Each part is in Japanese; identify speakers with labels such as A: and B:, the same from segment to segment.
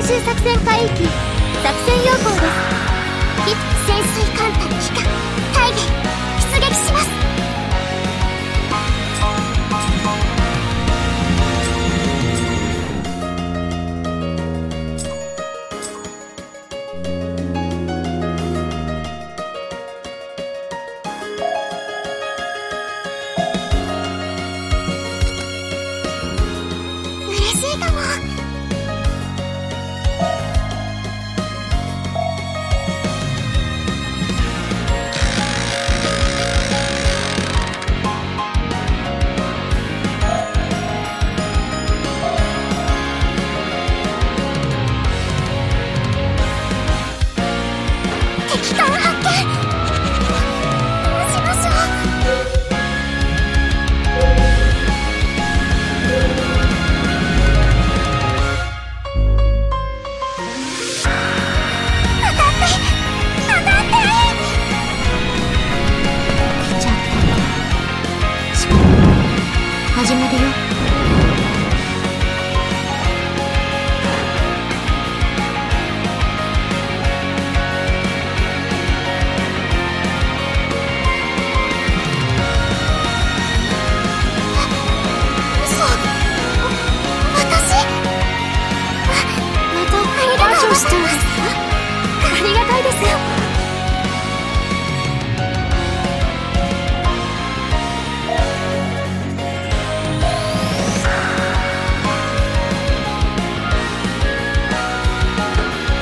A: 最終作戦海域作戦要項です。潜水艦隊機下大義出撃します。嬉しいかも。敵艦発見。どうしましょう。当たって当たって。来ちゃったか。しかも始めるよ。嘘。私またありがとうございます。ありがたいですよ。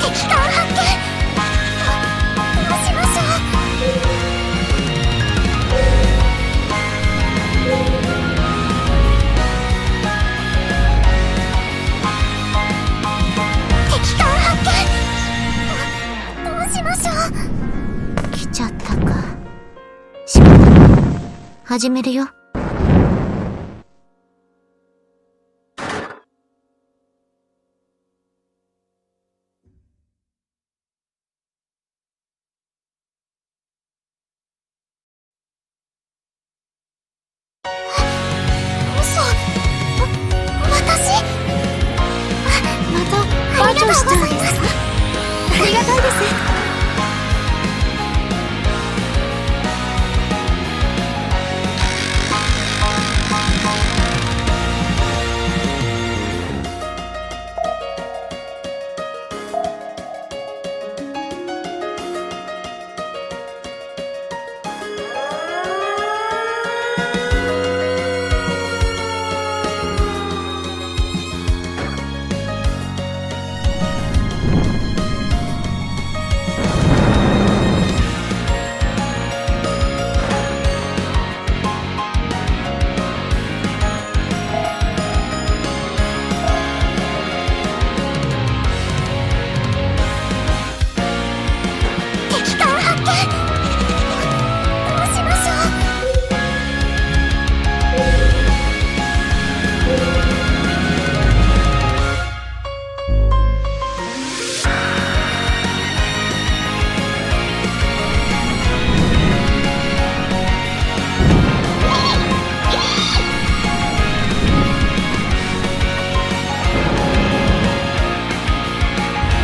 A: 敵艦発見。どうしましょう。敵艦発見。どうしましょう。来ちゃったか。仕方ない。始めるよ。嘘。私またありがとうございます。ありがたいです。敵艦発見。どうしましょう。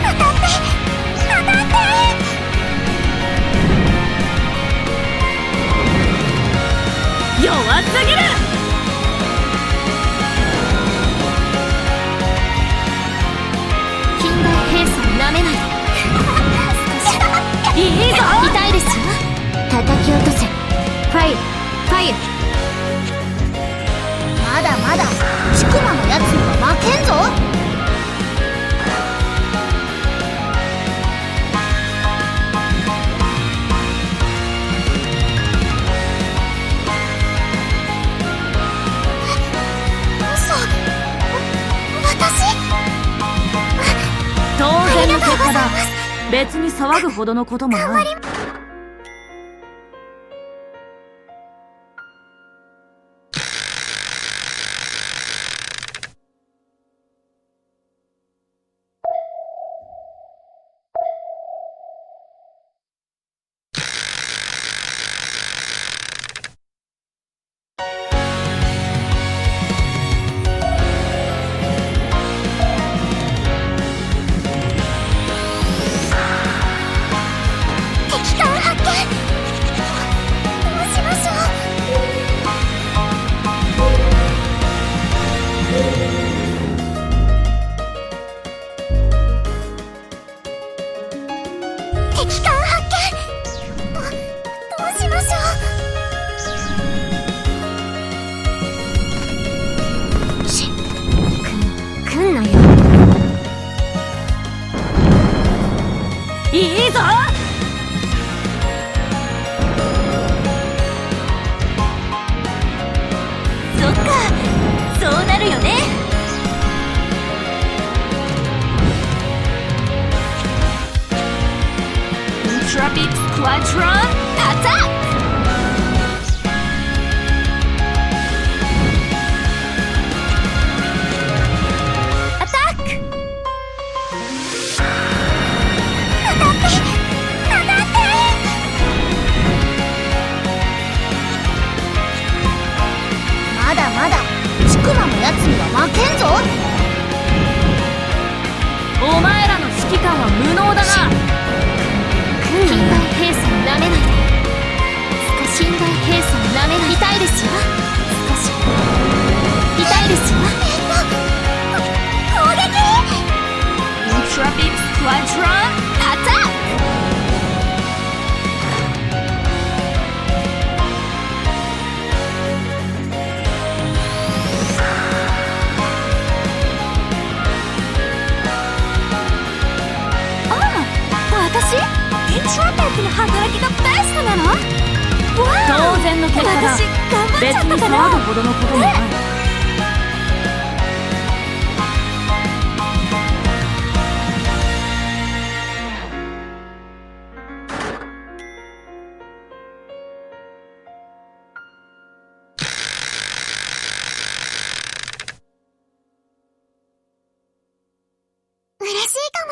A: 当たって当たって。
B: 弱すぎる。
A: 近代兵装なめないで。
B: いいぞ。
A: 痛いですよ。叩き落とせ。ファイルファイル。まだまだチクマのやつには負けんぞ。嘘。私
B: 当然の結果だ。
A: ありがとうございます。
B: 別に騒ぐほどのこともない。いぞ。
A: そっか、そうなるよね。
B: Ultra Beam Squadron
A: アタック。アタック。当たって当たって。まだまだちくまのやつには負けんぞ。
B: お前らの指揮官は無能だな。
A: 近代兵装なめないで。少し近代兵装なめない。痛いですよ。少し痛いですよ。攻撃。
B: Ultra Beam Squadron
A: アタック。私エンチャンテッドの働きがベストなの？わあ、
B: 当然の結果だ。
A: 私頑張っ
B: 別に
A: ちゃったかな。
B: 騒ぐほどのこともない。
A: 嬉しいかも。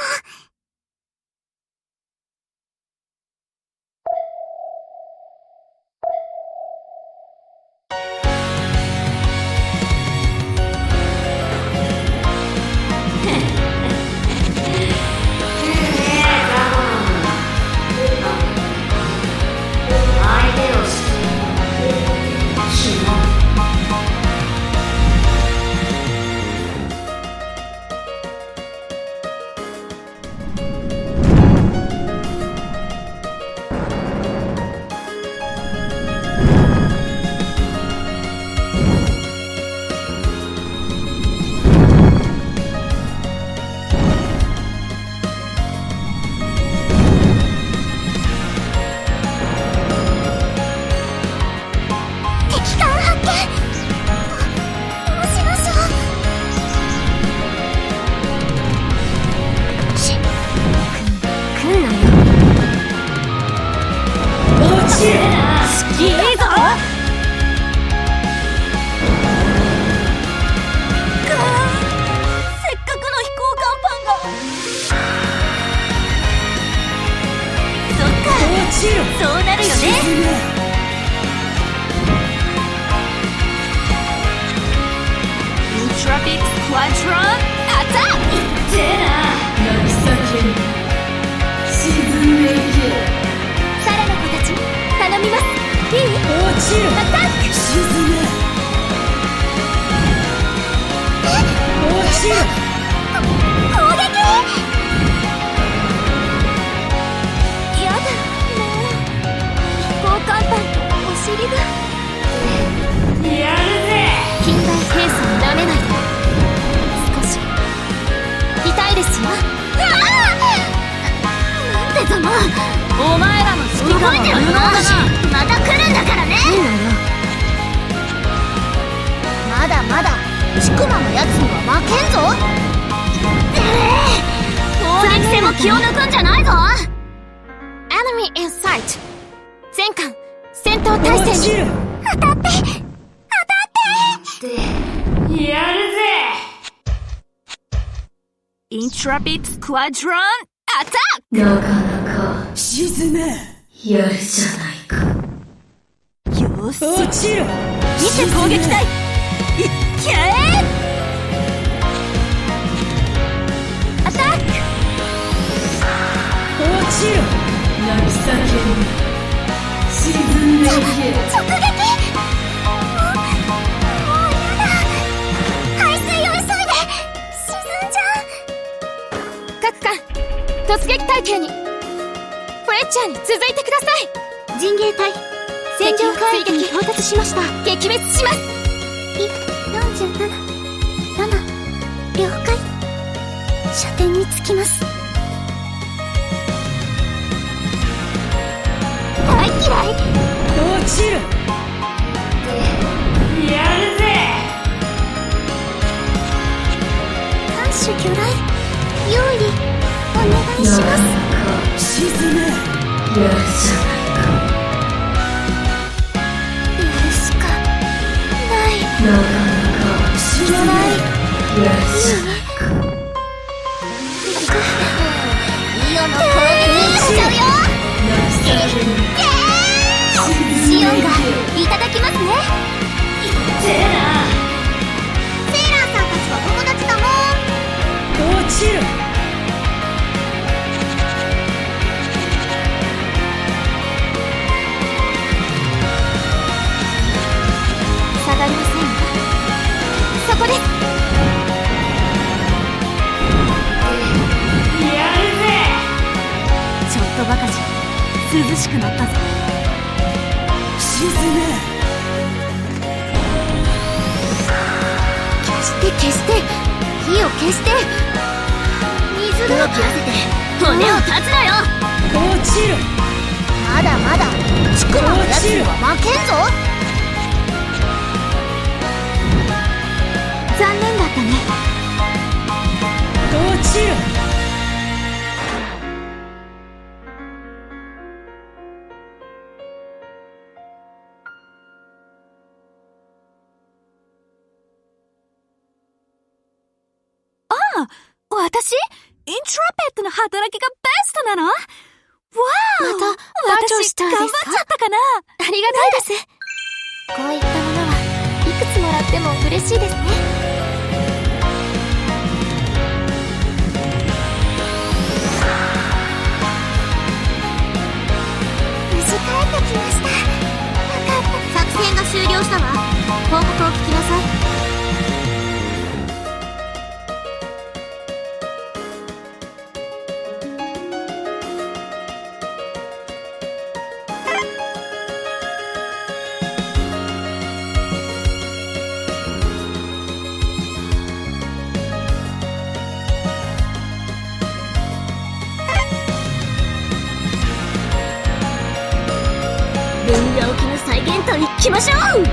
B: いいぞ。
A: せっかくの飛行甲板が。そっか、そうなるよね。
B: Ultra Beam Squadron
A: アタック。サラの子たち頼みます。いい？アタック。攻撃。やだ、もう飛行甲板とお尻が。
B: やるぜ。
A: 近代兵装なめないで。少し痛いですよ。なんでだな。
B: お前らの指揮官は無能だな。
A: また来るんだからね。いいのよ。まだまだちくまのやつには負けんぞ。攻撃戦も気を抜くんじゃないぞ。Enemy in sight。全艦戦闘態勢に。当たって当たって。
B: やるぜ。Ultra Beam Squadron
A: アタック。
C: なかなか
B: 沈め。
C: やるじゃないか。
B: よし。
C: 落ちろ。
A: 見て攻撃隊。いっけー。アタック。
C: 落ちろ。泣き叫び沈んでいけ。
A: 直撃。もうやだ。排水を急いで。沈んじゃう。各艦突撃隊形に。フレッチャーに続いてください。陣形隊戦場海域に到達しました。撃滅します。47、7、了解。射程につきます。嫌い。
C: 落ちる。やるぜ。
A: 艦首魚雷用意お願いします。
C: 沈め。やるじゃないか。
A: やるしかない。
C: なかなか沈め。やるじゃないか。
A: イオの攻撃しちゃうよ。シオンがいただきますね。
C: せえな。
A: セーラーさんたちは友達だもん。
C: 落ちる。
A: 下がりませんわ。そこです。
C: やるぜ。
B: ちょっとばかし涼しくなったぞ。
C: 沈め。
A: 消して火を消して水が
B: 手を切らせて骨を断つなよ。
C: 落ちる。
A: まだまだチクラのやつには負けんぞ。残念だったね。
C: 落ちる。
B: 私イントラペットの働きがベストなの？わー、
A: またバトルしたんですか？
B: 私頑張っちゃったかな。
A: ありがたいです。こういったものはいくつもらっても嬉しいですね。無事帰ってきました。よかった。作戦が終了したわ。報告を聞きなさい。
B: 分野沖の再現と行きましょう。
A: 潜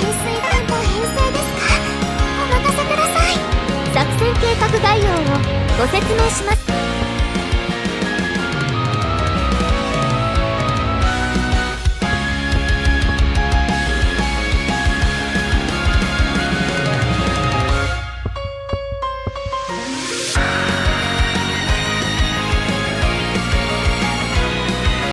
A: 水艦と編成ですか？お任せください。作戦計画概要をご説明します。